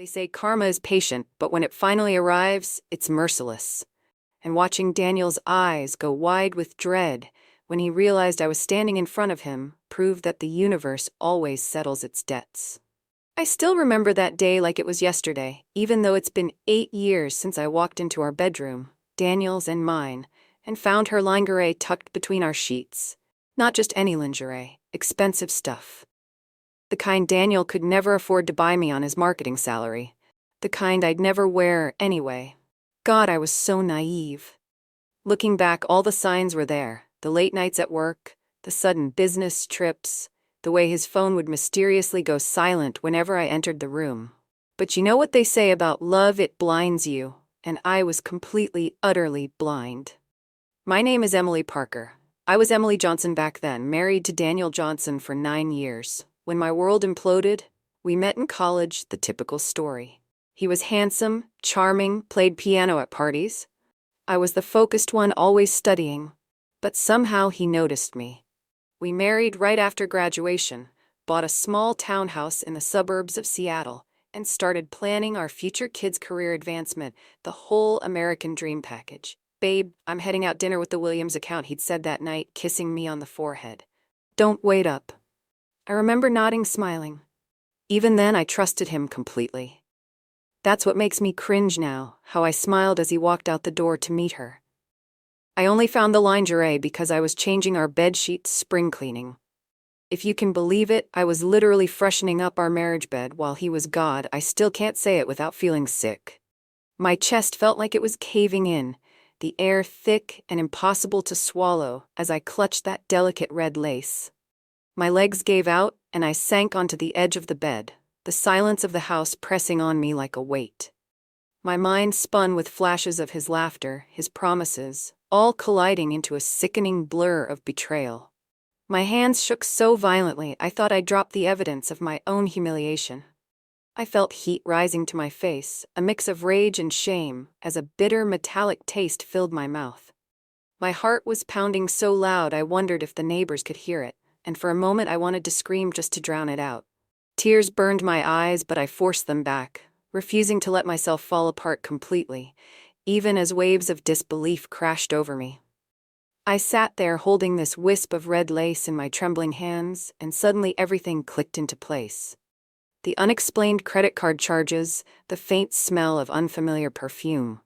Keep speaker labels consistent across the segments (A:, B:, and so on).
A: They say karma is patient, but when it finally arrives, it's merciless. And watching Daniel's eyes go wide with dread when he realized I was standing in front of him proved that the universe always settles its debts. I still remember that day like it was yesterday, even though it's been 8 years since I walked into our bedroom, Daniel's and mine, and found her lingerie tucked between our sheets. Not just any lingerie, expensive stuff. The kind Daniel could never afford to buy me on his marketing salary. The kind I'd never wear anyway. God, I was so naive. Looking back, all the signs were there. The late nights at work, the sudden business trips, the way his phone would mysteriously go silent whenever I entered the room. But you know what they say about love, it blinds you, and I was completely, utterly blind. My name is Emily Parker. I was Emily Johnson back then, married to Daniel Johnson for 9 years. When my world imploded, we met in college, the typical story. He was handsome, charming, played piano at parties. I was the focused one, always studying. But somehow he noticed me. We married right after graduation, bought a small townhouse in the suburbs of Seattle, and started planning our future kids' career advancement, the whole American dream package. "Babe, I'm heading out dinner with the Williams account," he'd said that night, kissing me on the forehead. "Don't wait up." I remember nodding, smiling. Even then, I trusted him completely. That's what makes me cringe now, how I smiled as he walked out the door to meet her. I only found the lingerie because I was changing our bed sheets, spring cleaning. If you can believe it, I was literally freshening up our marriage bed while he was God. I still can't say it without feeling sick. My chest felt like it was caving in, the air thick and impossible to swallow as I clutched that delicate red lace. My legs gave out, and I sank onto the edge of the bed, the silence of the house pressing on me like a weight. My mind spun with flashes of his laughter, his promises, all colliding into a sickening blur of betrayal. My hands shook so violently I thought I'd dropped the evidence of my own humiliation. I felt heat rising to my face, a mix of rage and shame, as a bitter metallic taste filled my mouth. My heart was pounding so loud I wondered if the neighbors could hear it, and for a moment I wanted to scream just to drown it out. Tears burned my eyes, but I forced them back, refusing to let myself fall apart completely, even as waves of disbelief crashed over me. I sat there holding this wisp of red lace in my trembling hands, and suddenly everything clicked into place. The unexplained credit card charges, the faint smell of unfamiliar perfume.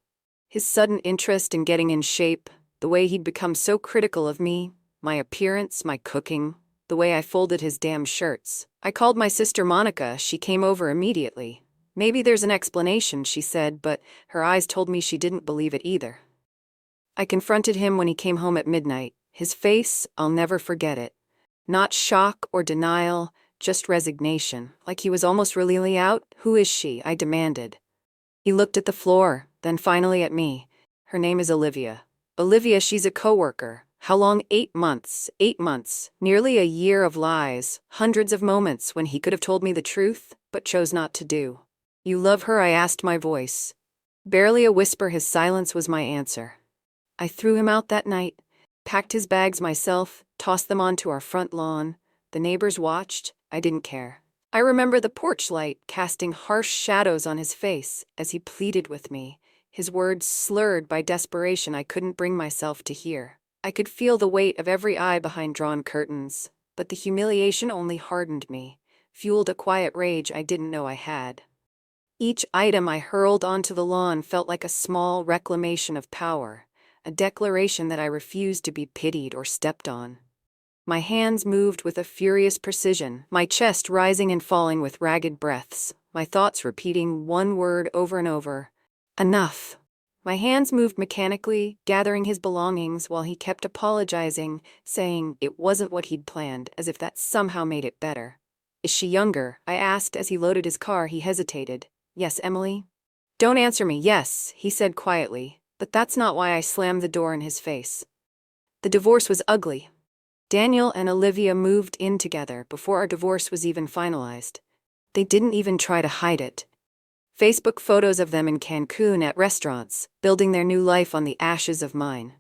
A: His sudden interest in getting in shape, the way he'd become so critical of me, my appearance, my cooking, the way I folded his damn shirts. I called my sister Monica. She came over immediately. "Maybe there's an explanation," she said, but her eyes told me she didn't believe it either. I confronted him when he came home at midnight. His face, I'll never forget it. Not shock or denial, just resignation, like he was almost really out. "Who is she?" I demanded. He looked at the floor, then finally at me. "Her name is Olivia." "Olivia, she's a coworker." How long? 8 months. 8 months. Nearly a year of lies. Hundreds of moments when he could have told me the truth, but chose not to do. "You love her?" I asked, my voice barely a whisper. His silence was my answer. I threw him out that night, packed his bags myself, tossed them onto our front lawn. The neighbors watched. I didn't care. I remember the porch light casting harsh shadows on his face as he pleaded with me, his words slurred by desperation I couldn't bring myself to hear. I could feel the weight of every eye behind drawn curtains, but the humiliation only hardened me, fueled a quiet rage I didn't know I had. Each item I hurled onto the lawn felt like a small reclamation of power, a declaration that I refused to be pitied or stepped on. My hands moved with a furious precision, my chest rising and falling with ragged breaths, my thoughts repeating one word over and over: enough. My hands moved mechanically, gathering his belongings while he kept apologizing, saying it wasn't what he'd planned, as if that somehow made it better. "Is she younger?" I asked as he loaded his car. He hesitated. "Yes, Emily?" "Don't answer me." "Yes," he said quietly, but that's not why I slammed the door in his face. The divorce was ugly. Daniel and Olivia moved in together before our divorce was even finalized. They didn't even try to hide it. Facebook photos of them in Cancun at restaurants, building their new life on the ashes of mine.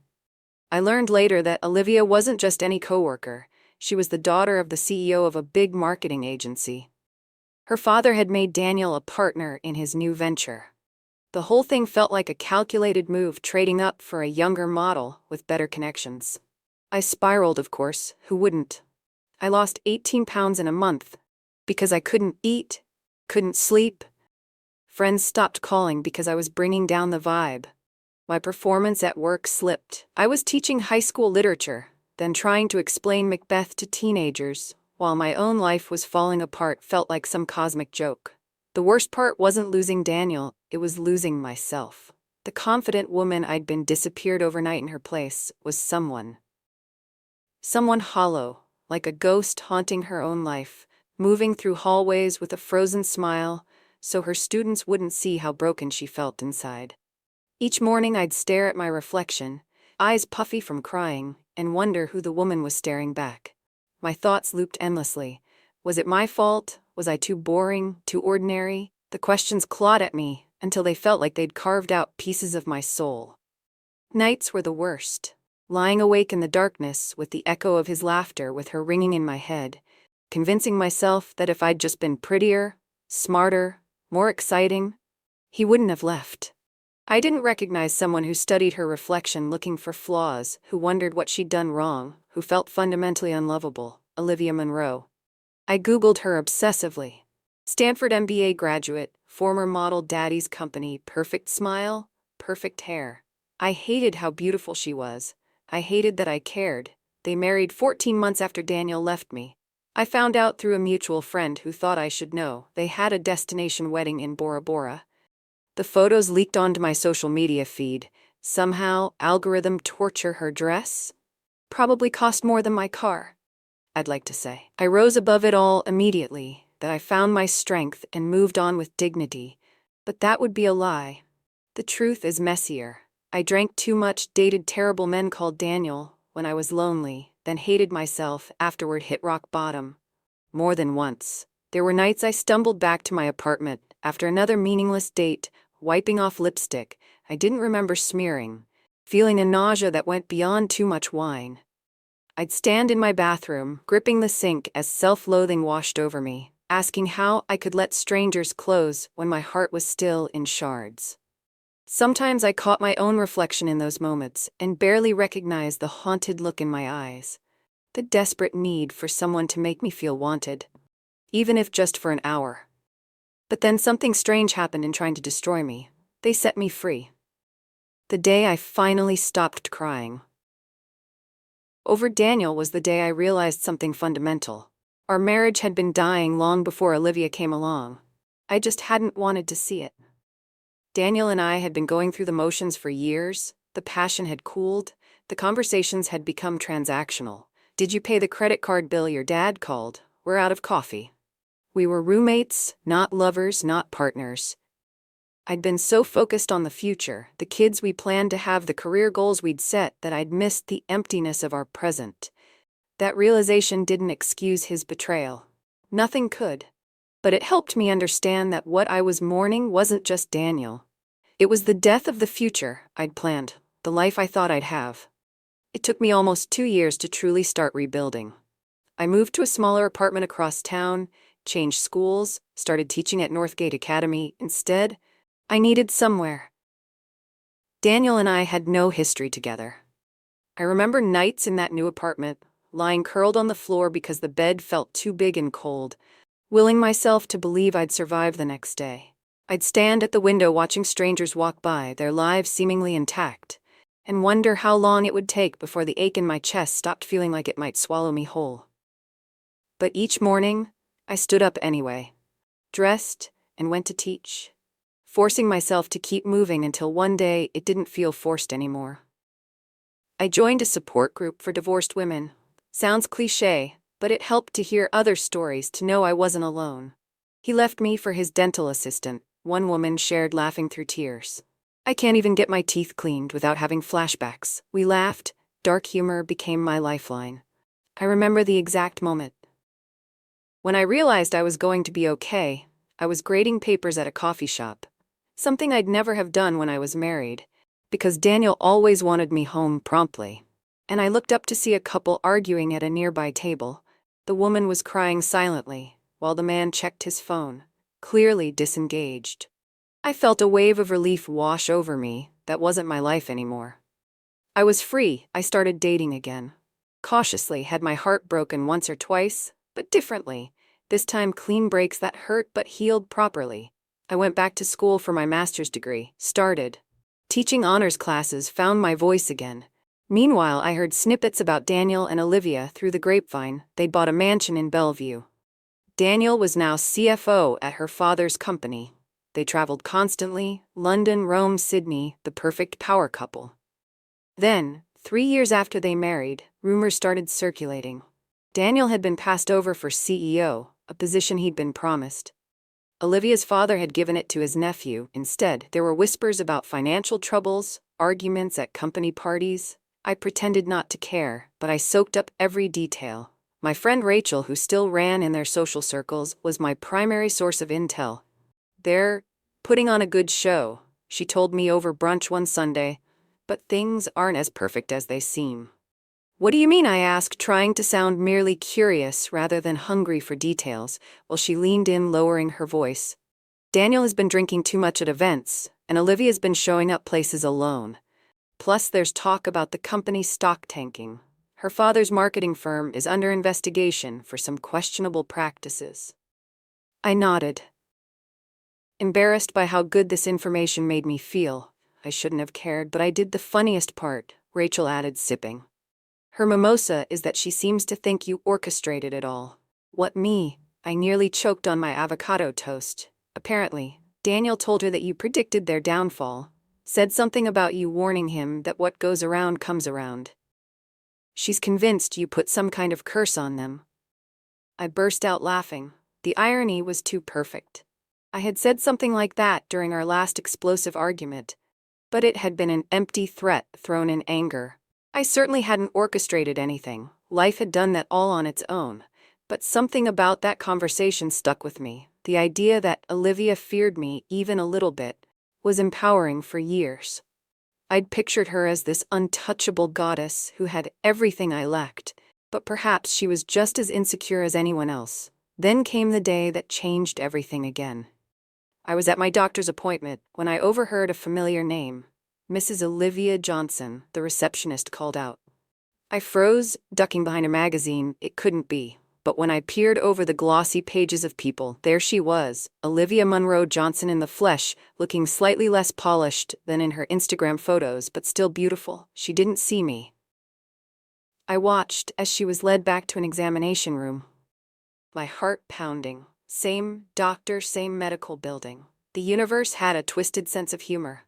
A: I learned later that Olivia wasn't just any coworker. She was the daughter of the CEO of a big marketing agency. Her father had made Daniel a partner in his new venture. The whole thing felt like a calculated move, trading up for a younger model with better connections. I spiraled, of course, who wouldn't? I lost 18 pounds in a month because I couldn't eat, couldn't sleep. Friends stopped calling because I was bringing down the vibe. My performance at work slipped. I was teaching high school literature, then trying to explain Macbeth to teenagers, while my own life was falling apart. Felt like some cosmic joke. The worst part wasn't losing Daniel, it was losing myself. The confident woman I'd been disappeared overnight in her place was someone hollow, like a ghost haunting her own life, moving through hallways with a frozen smile, so her students wouldn't see how broken she felt inside. Each morning I'd stare at my reflection, eyes puffy from crying, and wonder who the woman was staring back. My thoughts looped endlessly. Was it my fault? Was I too boring, too ordinary? The questions clawed at me until they felt like they'd carved out pieces of my soul. Nights were the worst. Lying awake in the darkness with the echo of his laughter with her ringing in my head, convincing myself that if I'd just been prettier, smarter, more exciting, he wouldn't have left. I didn't recognize someone who studied her reflection looking for flaws, who wondered what she'd done wrong, who felt fundamentally unlovable. Olivia Monroe. I Googled her obsessively. Stanford MBA graduate, former model daddy's company, perfect smile, perfect hair. I hated how beautiful she was. I hated that I cared. They married 14 months after Daniel left me. I found out through a mutual friend who thought I should know. They had a destination wedding in Bora Bora. The photos leaked onto my social media feed. Somehow, algorithm torture her dress? Probably cost more than my car, I'd like to say. I rose above it all immediately, that I found my strength and moved on with dignity. But that would be a lie. The truth is messier. I drank too much, dated terrible men called Daniel when I was lonely, then hated myself, afterward hit rock bottom. More than once. There were nights I stumbled back to my apartment after another meaningless date, wiping off lipstick I didn't remember smearing, feeling a nausea that went beyond too much wine. I'd stand in my bathroom, gripping the sink as self-loathing washed over me, asking how I could let strangers close when my heart was still in shards. Sometimes I caught my own reflection in those moments and barely recognized the haunted look in my eyes, the desperate need for someone to make me feel wanted, even if just for an hour. But then something strange happened in trying to destroy me. They set me free. The day I finally stopped crying over Daniel was the day I realized something fundamental. Our marriage had been dying long before Olivia came along. I just hadn't wanted to see it. Daniel and I had been going through the motions for years. The passion had cooled. The conversations had become transactional. Did you pay the credit card bill your dad called? We're out of coffee. We were roommates, not lovers, not partners. I'd been so focused on the future, the kids we planned to have, the career goals we'd set, that I'd missed the emptiness of our present. That realization didn't excuse his betrayal. Nothing could. But it helped me understand that what I was mourning wasn't just Daniel. It was the death of the future I'd planned, the life I thought I'd have. It took me almost 2 years to truly start rebuilding. I moved to a smaller apartment across town, changed schools, started teaching at Northgate Academy. Instead, I needed somewhere. Daniel and I had no history together. I remember nights in that new apartment, lying curled on the floor because the bed felt too big and cold, willing myself to believe I'd survive the next day. I'd stand at the window watching strangers walk by, their lives seemingly intact, and wonder how long it would take before the ache in my chest stopped feeling like it might swallow me whole. But each morning, I stood up anyway, dressed, and went to teach, forcing myself to keep moving until one day it didn't feel forced anymore. I joined a support group for divorced women. Sounds cliché, but it helped to hear other stories, to know I wasn't alone. He left me for his dental assistant, one woman shared, laughing through tears. I can't even get my teeth cleaned without having flashbacks. We laughed. Dark humor became my lifeline. I remember the exact moment. When I realized I was going to be okay, I was grading papers at a coffee shop. Something I'd never have done when I was married, because Daniel always wanted me home promptly. And I looked up to see a couple arguing at a nearby table. The woman was crying silently, while the man checked his phone, clearly disengaged. I felt a wave of relief wash over me. That wasn't my life anymore. I was free. I started dating again. Cautiously, had my heart broken once or twice, but differently. This time clean breaks that hurt but healed properly. I went back to school for my master's degree, started teaching honors classes, found my voice again. Meanwhile, I heard snippets about Daniel and Olivia through the grapevine. They'd bought a mansion in Bellevue. Daniel was now CFO at her father's company. They traveled constantly, London, Rome, Sydney, the perfect power couple. Then, 3 years after they married, rumors started circulating. Daniel had been passed over for CEO, a position he'd been promised. Olivia's father had given it to his nephew. Instead, there were whispers about financial troubles, arguments at company parties. I pretended not to care, but I soaked up every detail. My friend Rachel, who still ran in their social circles, was my primary source of intel. They're putting on a good show, she told me over brunch one Sunday, but things aren't as perfect as they seem. What do you mean? I asked, trying to sound merely curious rather than hungry for details, while she leaned in, lowering her voice. Daniel has been drinking too much at events, and Olivia's been showing up places alone. Plus, there's talk about the company's stock tanking. Her father's marketing firm is under investigation for some questionable practices. I nodded, embarrassed by how good this information made me feel. I shouldn't have cared, but I did the funniest part, Rachel added, sipping. Her mimosa is that she seems to think you orchestrated it all. What, me? I nearly choked on my avocado toast. Apparently, Daniel told her that you predicted their downfall. Said something about you warning him that what goes around comes around. She's convinced you put some kind of curse on them. I burst out laughing. The irony was too perfect. I had said something like that during our last explosive argument, but it had been an empty threat thrown in anger. I certainly hadn't orchestrated anything. Life had done that all on its own. But something about that conversation stuck with me. The idea that Olivia feared me even a little bit was empowering for years. I'd pictured her as this untouchable goddess who had everything I lacked, but perhaps she was just as insecure as anyone else. Then came the day that changed everything again. I was at my doctor's appointment when I overheard a familiar name. Mrs. Olivia Johnson, the receptionist called out. I froze, ducking behind a magazine. It couldn't be. But when I peered over the glossy pages of people, there she was, Olivia Monroe Johnson in the flesh, looking slightly less polished than in her Instagram photos, but still beautiful. She didn't see me. I watched as she was led back to an examination room. My heart pounding. Same doctor, same medical building. The universe had a twisted sense of humor.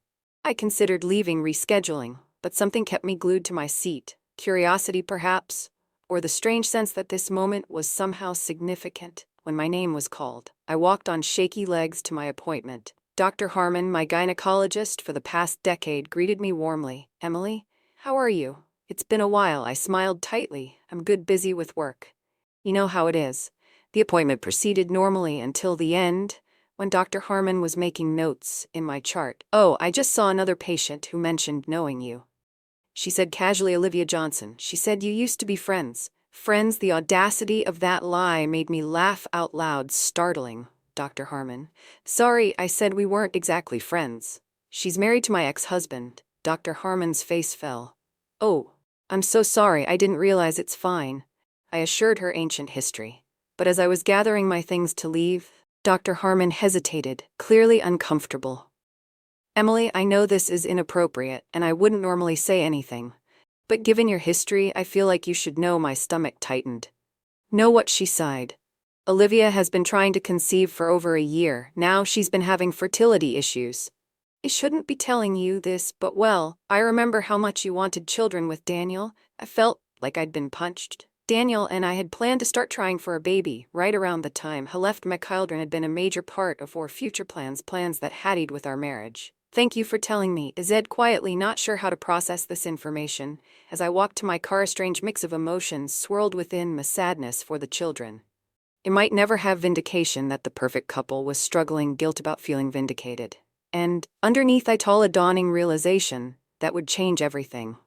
A: I considered leaving, rescheduling, but something kept me glued to my seat. Curiosity, perhaps, or the strange sense that this moment was somehow significant. When my name was called, I walked on shaky legs to my appointment. Dr. Harmon, my gynecologist for the past decade, greeted me warmly. Emily, how are you? It's been a while. I smiled tightly. I'm good, busy with work. You know how it is. The appointment proceeded normally until the end, when Dr. Harmon was making notes in my chart. Oh, I just saw another patient who mentioned knowing you. She said casually, Olivia Johnson. She said you used to be friends. Friends, the audacity of that lie made me laugh out loud. Startling, Dr. Harmon. Sorry, I said we weren't exactly friends. She's married to my ex-husband. Dr. Harmon's face fell. Oh, I'm so sorry, I didn't realize. It's fine. I assured her ancient history. But as I was gathering my things to leave, Dr. Harmon hesitated, clearly uncomfortable. Emily, I know this is inappropriate, and I wouldn't normally say anything. But given your history, I feel like you should know. My stomach tightened. Know what? She sighed. Olivia has been trying to conceive for over a year. Now she's been having fertility issues. I shouldn't be telling you this, but well, I remember how much you wanted children with Daniel. I felt like I'd been punched. Daniel and I had planned to start trying for a baby right around the time he left. My children had been a major part of our future plans that haddied with our marriage. Thank you for telling me, I said quietly, not sure how to process this information. As I walked to my car, a strange mix of emotions swirled within me: sadness for the children. It might never have vindication that the perfect couple was struggling, guilt about feeling vindicated. And, underneath it all, a dawning realization that would change everything.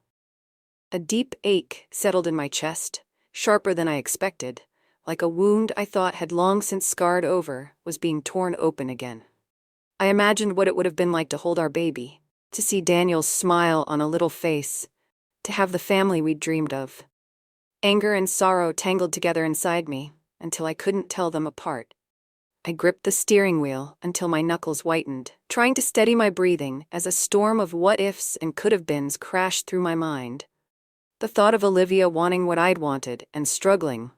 A: A deep ache settled in my chest, sharper than I expected, like a wound I thought had long since scarred over, was being torn open again. I imagined what it would have been like to hold our baby, to see Daniel's smile on a little face, to have the family we'd dreamed of. Anger and sorrow tangled together inside me, until I couldn't tell them apart. I gripped the steering wheel until my knuckles whitened, trying to steady my breathing as a storm of what-ifs and could-have-beens crashed through my mind. The thought of Olivia wanting what I'd wanted and struggling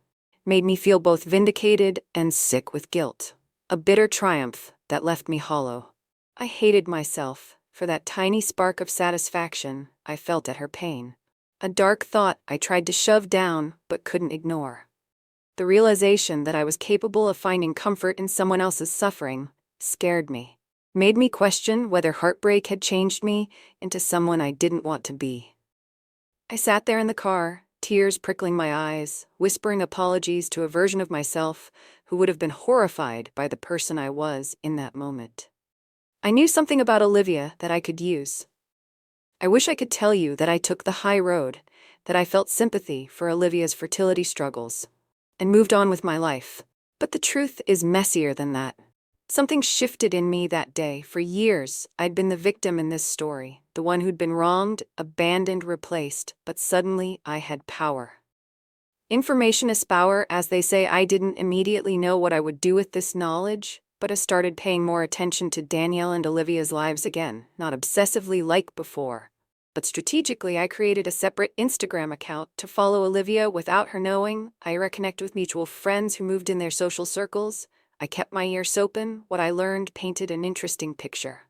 A: made me feel both vindicated and sick with guilt, a bitter triumph that left me hollow. I hated myself for that tiny spark of satisfaction I felt at her pain, a dark thought I tried to shove down but couldn't ignore. The realization that I was capable of finding comfort in someone else's suffering scared me, made me question whether heartbreak had changed me into someone I didn't want to be. I sat there in the car, tears prickling my eyes, whispering apologies to a version of myself who would have been horrified by the person I was in that moment. I knew something about Olivia that I could use. I wish I could tell you that I took the high road, that I felt sympathy for Olivia's fertility struggles, and moved on with my life. But the truth is messier than that. Something shifted in me that day. For years, I'd been the victim in this story, the one who'd been wronged, abandoned, replaced, but suddenly I had power. Information is power, as they say. I didn't immediately know what I would do with this knowledge, but I started paying more attention to Danielle and Olivia's lives again, not obsessively like before. But strategically, I created a separate Instagram account to follow Olivia without her knowing. I reconnect with mutual friends who moved in their social circles. I kept my ears open. What I learned painted an interesting picture.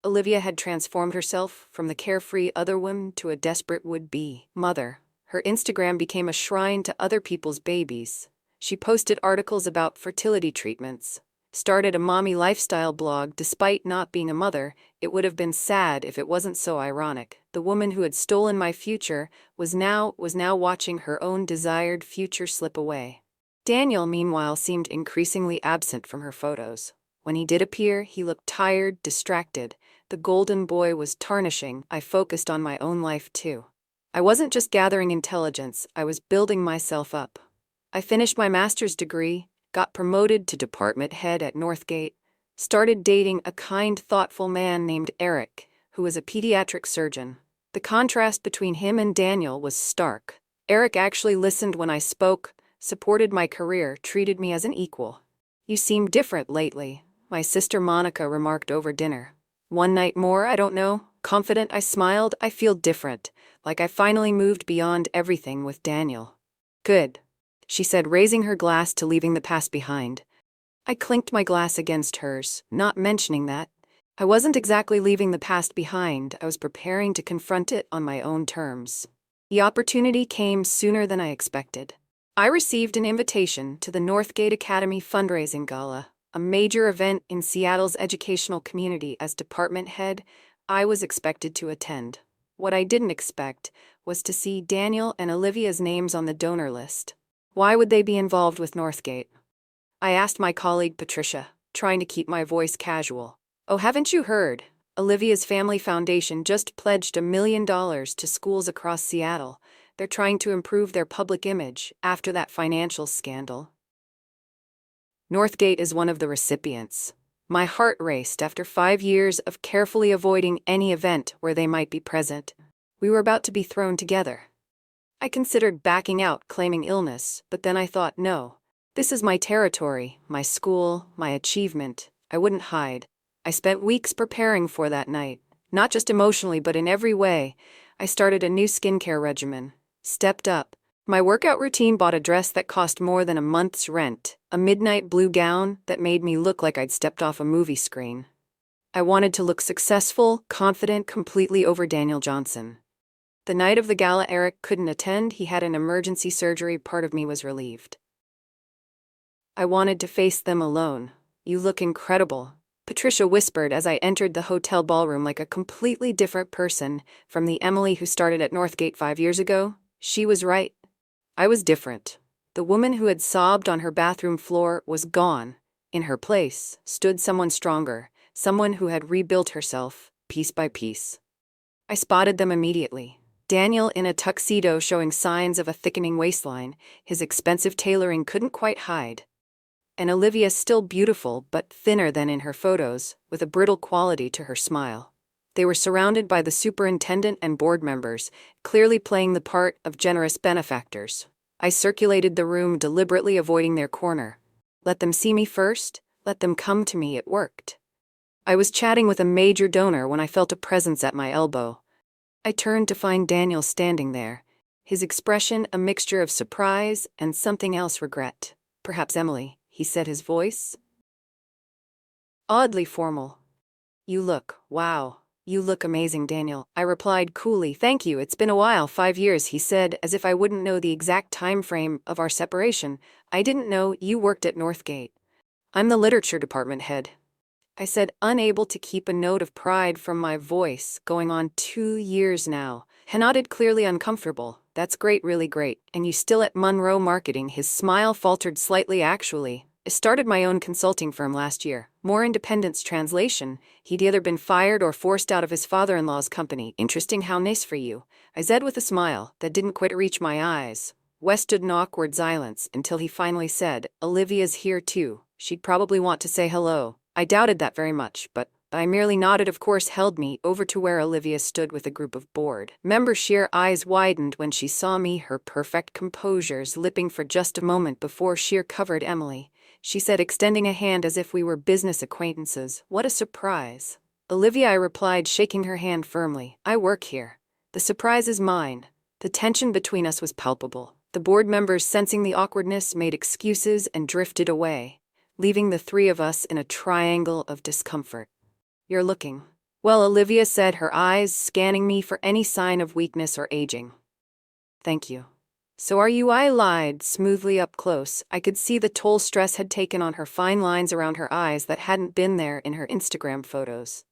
A: Olivia had transformed herself from the carefree other woman to a desperate would-be mother. Her Instagram became a shrine to other people's babies. She posted articles about fertility treatments, started a mommy lifestyle blog. Despite not being a mother, it would have been sad if it wasn't so ironic. The woman who had stolen my future was now watching her own desired future slip away. Daniel, meanwhile, seemed increasingly absent from her photos. When he did appear, he looked tired, distracted. The golden boy was tarnishing. I focused on my own life too. I wasn't just gathering intelligence, I was building myself up. I finished my master's degree, got promoted to department head at Northgate, started dating a kind, thoughtful man named Eric, who was a pediatric surgeon. The contrast between him and Daniel was stark. Eric actually listened when I spoke, supported my career, treated me as an equal. "You seem different lately," my sister Monica remarked over dinner. "One night more, I don't know." Confident, I smiled. "I feel different, like I finally moved beyond everything with Daniel." "Good," she said, raising her glass to leaving the past behind. I clinked my glass against hers, not mentioning that. I wasn't exactly leaving the past behind, I was preparing to confront it on my own terms. The opportunity came sooner than I expected. I received an invitation to the Northgate Academy fundraising gala, a major event in Seattle's educational community. As department head, I was expected to attend. What I didn't expect was to see Daniel and Olivia's names on the donor list. Why would they be involved with Northgate? I asked my colleague Patricia, trying to keep my voice casual. "Oh, haven't you heard? Olivia's Family Foundation just pledged $1 million to schools across Seattle. They're trying to improve their public image after that financial scandal." Northgate is one of the recipients. My heart raced after 5 years of carefully avoiding any event where they might be present. We were about to be thrown together. I considered backing out, claiming illness, but then I thought, no. This is my territory, my school, my achievement. I wouldn't hide. I spent weeks preparing for that night, not just emotionally but in every way. I started a new skincare regimen, stepped up my workout routine, bought a dress that cost more than a month's rent, a midnight blue gown that made me look like I'd stepped off a movie screen. I wanted to look successful, confident, completely over Daniel Johnson. The night of the gala, Eric couldn't attend. He had an emergency surgery. Part of me was relieved. I wanted to face them alone. "You look incredible," Patricia whispered as I entered the hotel ballroom, like a completely different person from the Emily who started at Northgate 5 years ago. She was right. I was different. The woman who had sobbed on her bathroom floor was gone. In her place stood someone stronger, someone who had rebuilt herself, piece by piece. I spotted them immediately. Daniel in a tuxedo showing signs of a thickening waistline, his expensive tailoring couldn't quite hide. And Olivia still beautiful but thinner than in her photos, with a brittle quality to her smile. They were surrounded by the superintendent and board members, clearly playing the part of generous benefactors. I circulated the room, deliberately avoiding their corner. Let them see me first, let them come to me. It worked. I was chatting with a major donor when I felt a presence at my elbow. I turned to find Daniel standing there, his expression a mixture of surprise and something else, regret. Perhaps Emily, he said, his voice oddly formal. Wow. You look amazing, Daniel. I replied coolly. Thank you, it's been a while, 5 years, he said, as if I wouldn't know the exact time frame of our separation. I didn't know you worked at Northgate. I'm the literature department head, I said, unable to keep a note of pride from my voice. Going on 2 years now. He nodded, clearly uncomfortable. That's great, really great. And you still at Monroe Marketing? His smile faltered slightly. Actually, I started my own consulting firm last year. More independence. Translation, he'd either been fired or forced out of his father-in-law's company. Interesting, how nice for you, I said with a smile that didn't quite reach my eyes. Wes stood in awkward silence until he finally said, Olivia's here too. She'd probably want to say hello. I doubted that very much, but I merely nodded. Of course, held me over to where Olivia stood with a group of board members. Sheer eyes widened when she saw me, her perfect composure slipping for just a moment before Sheer covered Emily. She said, extending a hand as if we were business acquaintances. What a surprise. Olivia, I replied, shaking her hand firmly. I work here. The surprise is mine. The tension between us was palpable. The board members, sensing the awkwardness, made excuses and drifted away, leaving the three of us in a triangle of discomfort. You're looking well, Olivia said, her eyes scanning me for any sign of weakness or aging. Thank you. So are you? I lied, smoothly up close. I could see the toll stress had taken on her, fine lines around her eyes that hadn't been there in her Instagram photos.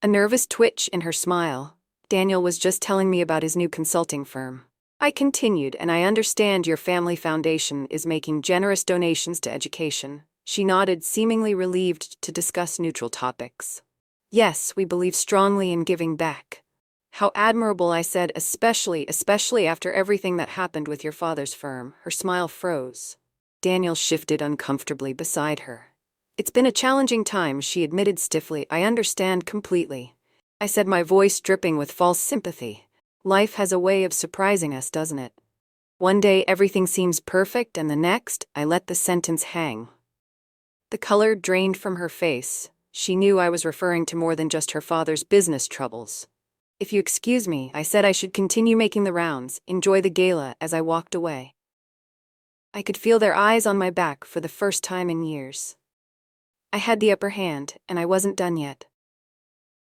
A: A nervous twitch in her smile. Daniel was just telling me about his new consulting firm, I continued, and I understand your family foundation is making generous donations to education. She nodded, seemingly relieved to discuss neutral topics. Yes, we believe strongly in giving back. How admirable, I said, especially after everything that happened with your father's firm. Her smile froze. Daniel shifted uncomfortably beside her. It's been a challenging time, she admitted stiffly. I understand completely, I said, my voice dripping with false sympathy. Life has a way of surprising us, doesn't it? One day everything seems perfect, and the next, I let the sentence hang. The color drained from her face. She knew I was referring to more than just her father's business troubles. If you excuse me, I said I should continue making the rounds, enjoy the gala. As I walked away, I could feel their eyes on my back for the first time in years. I had the upper hand, and I wasn't done yet.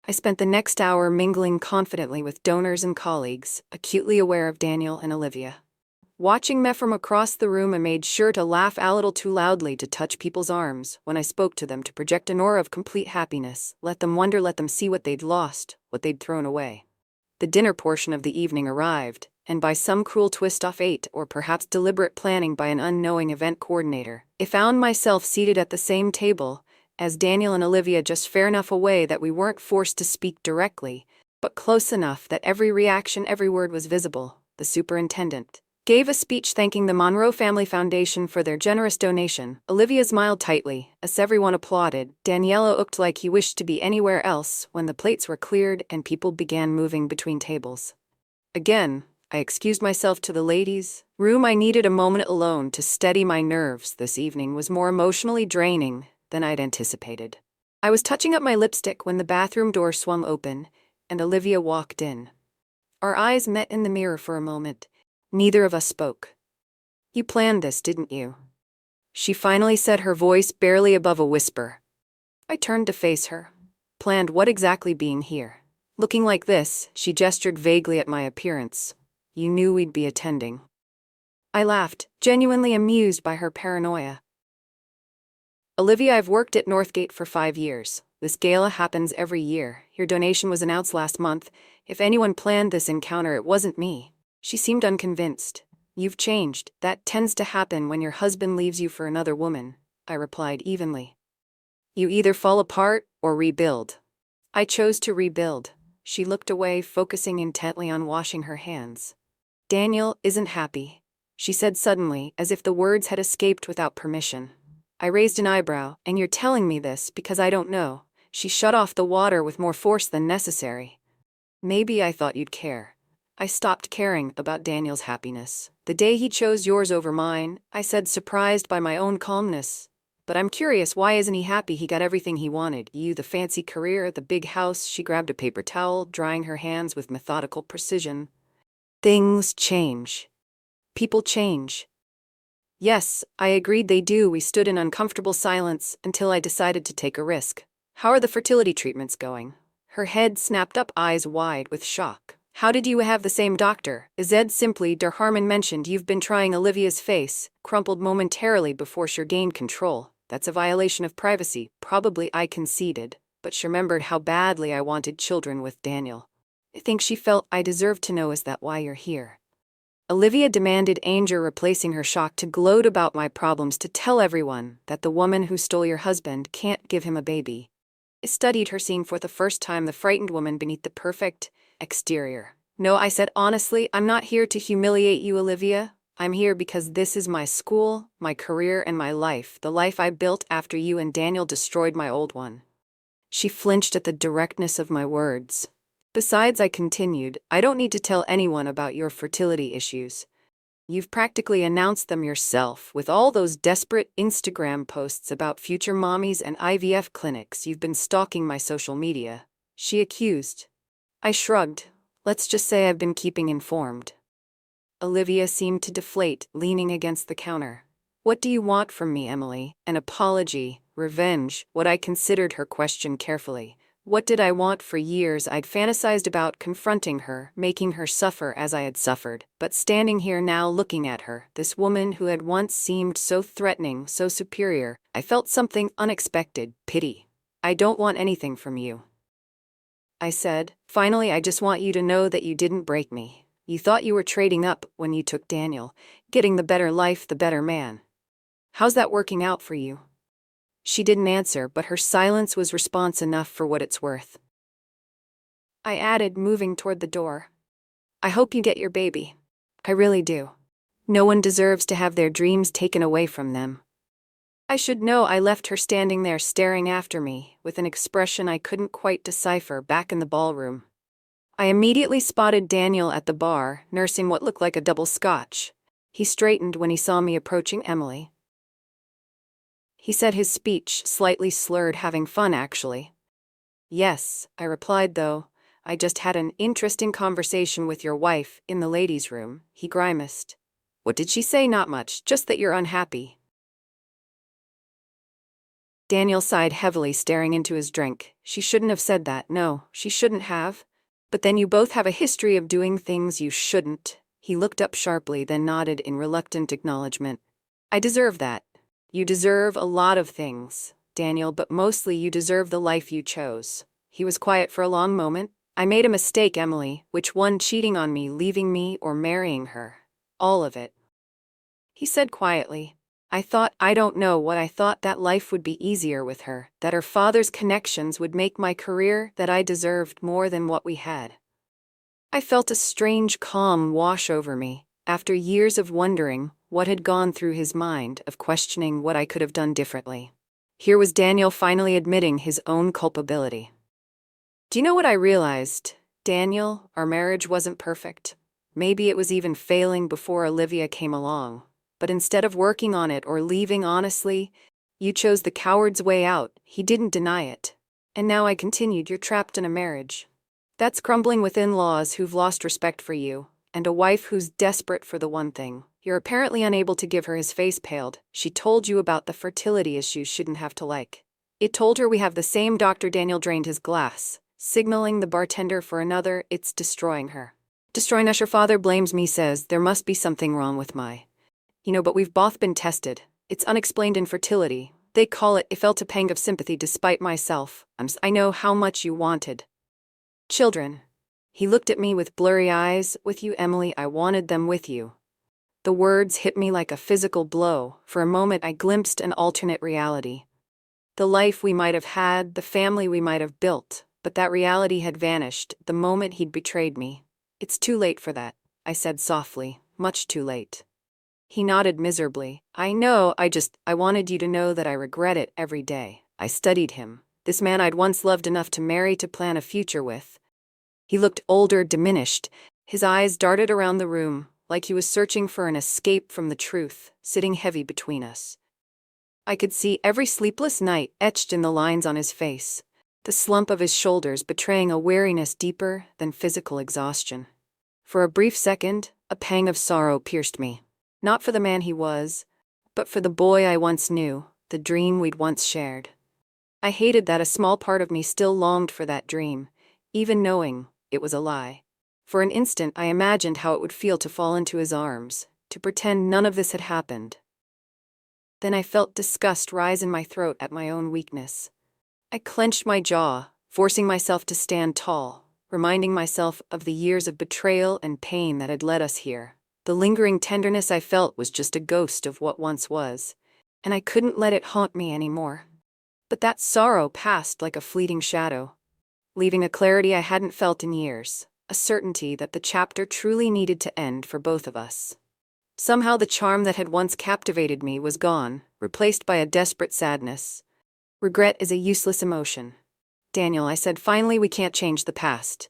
A: I spent the next hour mingling confidently with donors and colleagues, acutely aware of Daniel and Olivia. Watching me from across the room, I made sure to laugh a little too loudly to touch people's arms when I spoke to them, to project an aura of complete happiness. Let them wonder, let them see what they'd lost, what they'd thrown away. The dinner portion of the evening arrived, and by some cruel twist of fate, or perhaps deliberate planning by an unknowing event coordinator, I found myself seated at the same table as Daniel and Olivia, just far enough away that we weren't forced to speak directly, but close enough that every reaction, every word was visible. The superintendent gave a speech thanking the Monroe Family Foundation for their generous donation. Olivia smiled tightly, as everyone applauded. Daniela looked like he wished to be anywhere else when the plates were cleared and people began moving between tables. Again, I excused myself to the ladies' room. I needed a moment alone to steady my nerves. This evening was more emotionally draining than I'd anticipated. I was touching up my lipstick when the bathroom door swung open, and Olivia walked in. Our eyes met in the mirror for a moment. Neither of us spoke. You planned this, didn't you? She finally said, her voice barely above a whisper. I turned to face her. Planned what exactly? Being here. Looking like this, she gestured vaguely at my appearance. You knew we'd be attending. I laughed, genuinely amused by her paranoia. Olivia, I've worked at Northgate for 5 years. This gala happens every year. Your donation was announced last month. If anyone planned this encounter, it wasn't me. She seemed unconvinced. You've changed. That tends to happen when your husband leaves you for another woman, I replied evenly. You either fall apart or rebuild. I chose to rebuild. She looked away, focusing intently on washing her hands. Daniel isn't happy, she said suddenly, as if the words had escaped without permission. I raised an eyebrow. And you're telling me this because I don't know. She shut off the water with more force than necessary. Maybe I thought you'd care. I stopped caring about Daniel's happiness the day he chose yours over mine, I said, surprised by my own calmness. But I'm curious, why isn't he happy? He got everything he wanted. You, the fancy career, the big house. She grabbed a paper towel, drying her hands with methodical precision. Things change. People change. Yes, I agreed they do. We stood in uncomfortable silence until I decided to take a risk. How are the fertility treatments going? Her head snapped up, eyes wide with shock. How did you have the same doctor? Zed simply, Harmon mentioned you've been trying. Olivia's face crumpled momentarily before she gained control. That's a violation of privacy. Probably, I conceded, but she remembered how badly I wanted children with Daniel. I think she felt I deserved to know. Is that why you're here? Olivia demanded, anger replacing her shock, to gloat about my problems, to tell everyone that the woman who stole your husband can't give him a baby. I studied her, seeing for the first time the frightened woman beneath the perfect exterior. No, I said honestly, I'm not here to humiliate you, Olivia. I'm here because this is my school, my career, and my life, the life I built after you and Daniel destroyed my old one. She flinched at the directness of my words. Besides, I continued, I don't need to tell anyone about your fertility issues. You've practically announced them yourself, with all those desperate Instagram posts about future mommies and IVF clinics. You've been stalking my social media, she accused. I shrugged. Let's just say I've been keeping informed. Olivia seemed to deflate, leaning against the counter. What do you want from me, Emily? An apology? Revenge? What? I considered her question carefully. What did I want? For years I'd fantasized about confronting her, making her suffer as I had suffered. But standing here now looking at her, this woman who had once seemed so threatening, so superior, I felt something unexpected, pity. I don't want anything from you, I said. Finally, I just want you to know that you didn't break me. You thought you were trading up when you took Daniel, getting the better life, the better man. How's that working out for you? She didn't answer, but her silence was response enough for what it's worth. I added, moving toward the door. I hope you get your baby. I really do. No one deserves to have their dreams taken away from them. I should know. I left her standing there staring after me, with an expression I couldn't quite decipher, back in the ballroom. I immediately spotted Daniel at the bar, nursing what looked like a double scotch. He straightened when he saw me approaching Emily. He said, his speech slightly slurred. Having fun, actually. Yes, I replied, though. I just had an interesting conversation with your wife in the ladies' room, he grimaced. What did she say? Not much, just that you're unhappy. Daniel sighed heavily, staring into his drink. She shouldn't have said that. No, she shouldn't have. But then you both have a history of doing things you shouldn't. He looked up sharply, then nodded in reluctant acknowledgement. I deserve that. You deserve a lot of things, Daniel, but mostly you deserve the life you chose. He was quiet for a long moment. I made a mistake, Emily. Which one? Cheating on me, leaving me, or marrying her? All of it, he said quietly. I don't know what I thought, that life would be easier with her, that her father's connections would make my career, that I deserved more than what we had. I felt a strange calm wash over me, after years of wondering what had gone through his mind, of questioning what I could have done differently. Here was Daniel finally admitting his own culpability. Do you know what I realized, Daniel? Our marriage wasn't perfect. Maybe it was even failing before Olivia came along. But instead of working on it or leaving honestly, you chose the coward's way out. He didn't deny it. And now, I continued, you're trapped in a marriage that's crumbling with in-laws who've lost respect for you, and a wife who's desperate for the one thing you're apparently unable to give her. His face paled. She told you about the fertility issues. Shouldn't have to like. It told her we have the same doctor. Daniel drained his glass, signaling the bartender for another. It's destroying her. Destroying us. Your father blames me, says there must be something wrong with my... but we've both been tested. It's unexplained infertility. They call it. I felt a pang of sympathy despite myself. I know how much you wanted children. He looked at me with blurry eyes. With you, Emily, I wanted them with you. The words hit me like a physical blow. For a moment I glimpsed an alternate reality. The life we might have had, the family we might have built. But that reality had vanished the moment he'd betrayed me. "It's too late for that," I said softly, "much too late." He nodded miserably. "I know, I wanted you to know that I regret it every day." I studied him. This man I'd once loved enough to marry, to plan a future with. He looked older, diminished. His eyes darted around the room, like he was searching for an escape from the truth, sitting heavy between us. I could see every sleepless night etched in the lines on his face, the slump of his shoulders betraying a weariness deeper than physical exhaustion. For a brief second, a pang of sorrow pierced me. Not for the man he was, but for the boy I once knew, the dream we'd once shared. I hated that a small part of me still longed for that dream, even knowing it was a lie. For an instant I imagined how it would feel to fall into his arms, to pretend none of this had happened. Then I felt disgust rise in my throat at my own weakness. I clenched my jaw, forcing myself to stand tall, reminding myself of the years of betrayal and pain that had led us here. The lingering tenderness I felt was just a ghost of what once was, and I couldn't let it haunt me anymore. But that sorrow passed like a fleeting shadow, leaving a clarity I hadn't felt in years, a certainty that the chapter truly needed to end for both of us. Somehow the charm that had once captivated me was gone, replaced by a desperate sadness. Regret is a useless emotion. "Daniel," I said finally, "we can't change the past.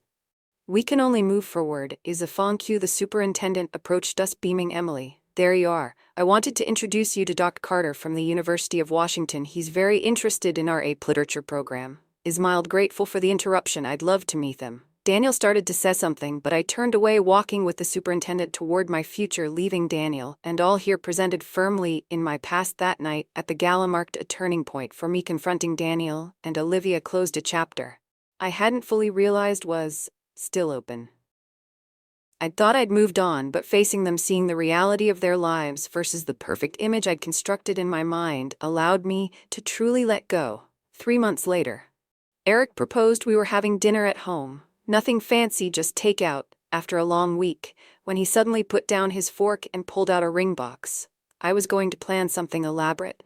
A: We can only move forward." "Is a thank you." The superintendent approached us, beaming. "Emily, there you are. I wanted to introduce you to Dr. Carter from the University of Washington. He's very interested in our AP literature program." Smiled, grateful for the interruption. "I'd love to meet them." Daniel started to say something, but I turned away, walking with the superintendent toward my future, leaving Daniel and all here presented firmly in my past. That night at the gala marked a turning point for me. Confronting Daniel and Olivia closed a chapter I hadn't fully realized was still open. I'd thought I'd moved on, but facing them, seeing the reality of their lives versus the perfect image I'd constructed in my mind, allowed me to truly let go. 3 months later, Eric proposed. We were having dinner at home. Nothing fancy, just takeout, after a long week, when he suddenly put down his fork and pulled out a ring box. I was going to plan something elaborate,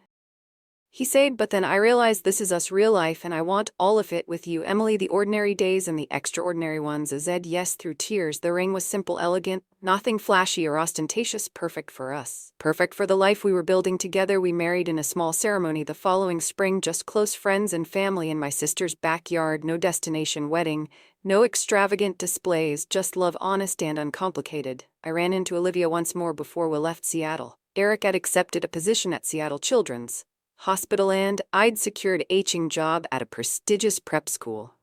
A: he said, but then I realized this is us, real life, and I want all of it with you, Emily. The ordinary days and the extraordinary ones. I said yes through tears. The ring was simple, elegant, nothing flashy or ostentatious, perfect for us. Perfect for the life we were building together. We married in a small ceremony the following spring, just close friends and family in my sister's backyard. No destination wedding, no extravagant displays, just love, honest and uncomplicated. I ran into Olivia once more before we left Seattle. Eric had accepted a position at Seattle Children's Hospital and I'd secured a teaching job at a prestigious prep school.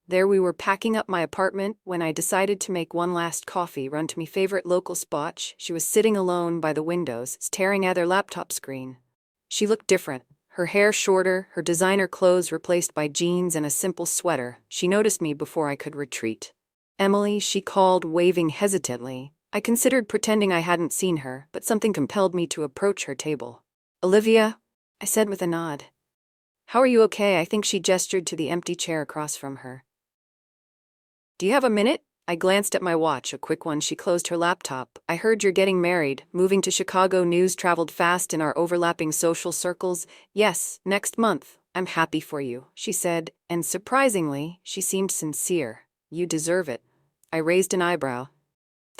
A: There we were packing up my apartment when I decided to make one last coffee run to me favorite local spot. She was sitting alone by the windows, staring at her laptop screen. She looked different, her hair shorter, her designer clothes replaced by jeans and a simple sweater. She noticed me before I could retreat. "Emily," she called, waving hesitantly. I considered pretending I hadn't seen her, but something compelled me to approach her table. "Olivia," I said with a nod. "How are you?" "Okay." I think she gestured to the empty chair across from her. "Do you have a minute?" I glanced at my watch, a quick one. She closed her laptop. "I heard you're getting married, moving to Chicago." News traveled fast in our overlapping social circles. "Yes, next month. I'm happy for you," she said, and surprisingly, she seemed sincere. "You deserve it." I raised an eyebrow.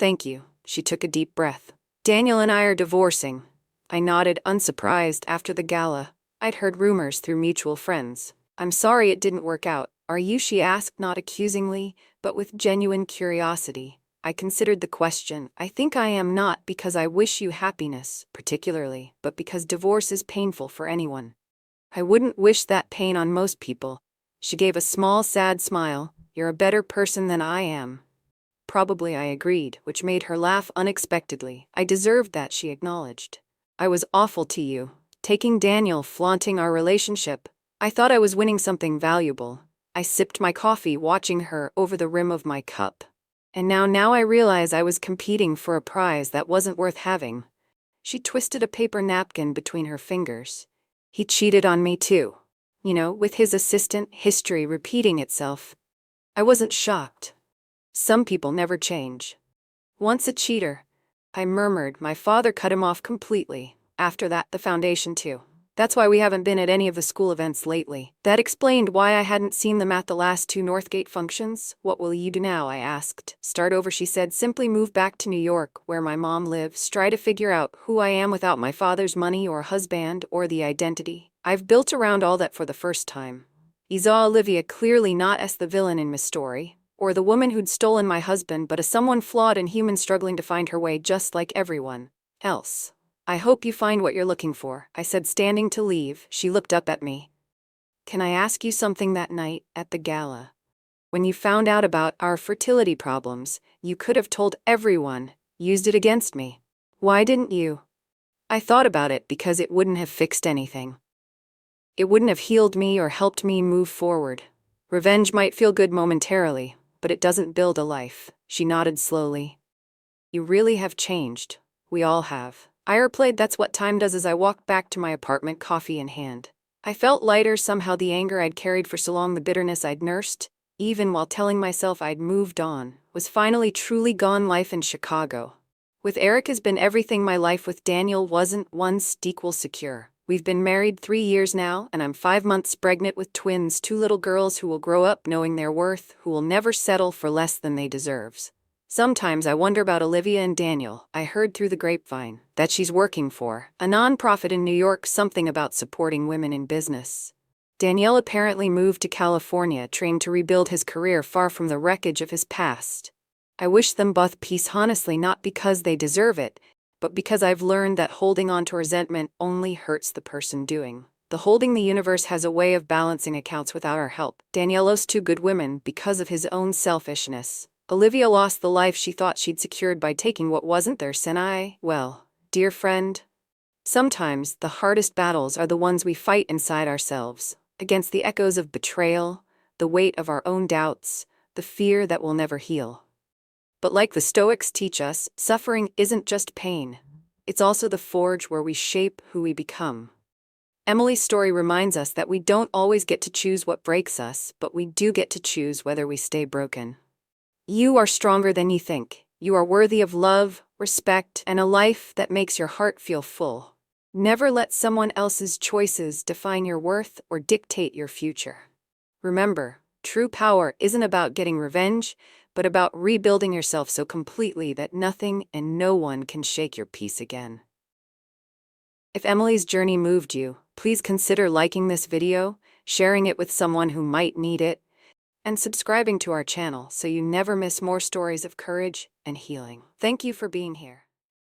A: "Thank you." She took a deep breath. "Daniel and I are divorcing." I nodded, unsurprised. After the gala, I'd heard rumors through mutual friends. "I'm sorry it didn't work out. Are you?" she asked, not accusingly, but with genuine curiosity. I considered the question. "I think I am, not because I wish you happiness, particularly, but because divorce is painful for anyone. I wouldn't wish that pain on most people." She gave a small, sad smile. "You're a better person than I am." Probably, I agreed, which made her laugh unexpectedly. "I deserved that," she acknowledged. "I was awful to you, taking Daniel, flaunting our relationship. I thought I was winning something valuable." I sipped my coffee, watching her over the rim of my cup. "And now I realize I was competing for a prize that wasn't worth having." She twisted a paper napkin between her fingers. "He cheated on me too. With his assistant, history repeating itself." I wasn't shocked. Some people never change. "Once a cheater," I murmured. "My father cut him off completely. After that, the foundation too." That's why we haven't been at any of the school events lately. That explained why I hadn't seen them at the last 2 Northgate functions. What will you do now? I asked. Start over, she said. Simply move back to New York, where my mom lives. Try to figure out who I am without my father's money or husband or the identity I've built around all that for the first time. He saw Olivia clearly not as the villain in Miss Story, or the woman who'd stolen my husband, but as someone flawed and human struggling to find her way just like everyone else. I hope you find what you're looking for, I said, standing to leave. She looked up at me. Can I ask you something? That night at the gala, when you found out about our fertility problems, you could have told everyone, used it against me. Why didn't you? I thought about it because it wouldn't have fixed anything. It wouldn't have healed me or helped me move forward. Revenge might feel good momentarily, but it doesn't build a life. She nodded slowly. You really have changed. We all have. I replied, that's what time does, as I walked back to my apartment, coffee in hand. I felt lighter. Somehow the anger I'd carried for so long, the bitterness I'd nursed, even while telling myself I'd moved on, was finally truly gone. Life in Chicago with Eric has been everything. My life with Daniel wasn't once equal secure. We've been married 3 years now, and I'm 5 months pregnant with twins, 2 little girls who will grow up knowing their worth, who will never settle for less than they deserve. Sometimes I wonder about Olivia and Daniel. I heard through the grapevine that she's working for a nonprofit in New York, something about supporting women in business. Daniel apparently moved to California, trained to rebuild his career far from the wreckage of his past. I wish them both peace, honestly, not because they deserve it, but because I've learned that holding on to resentment only hurts the person doing the holding. The universe has a way of balancing accounts without our help. Daniel lost 2 good women because of his own selfishness. Olivia lost the life she thought she'd secured by taking what wasn't theirs. And well, dear friend, sometimes the hardest battles are the ones we fight inside ourselves, against the echoes of betrayal, the weight of our own doubts, the fear that will never heal. But like the Stoics teach us, suffering isn't just pain. It's also the forge where we shape who we become. Emily's story reminds us that we don't always get to choose what breaks us, but we do get to choose whether we stay broken. You are stronger than you think. You are worthy of love, respect, and a life that makes your heart feel full. Never let someone else's choices define your worth or dictate your future. Remember, true power isn't about getting revenge, but about rebuilding yourself so completely that nothing and no one can shake your peace again. If Emily's journey moved you, please consider liking this video, sharing it with someone who might need it, and subscribing to our channel so you never miss more stories of courage and healing. Thank you for being here.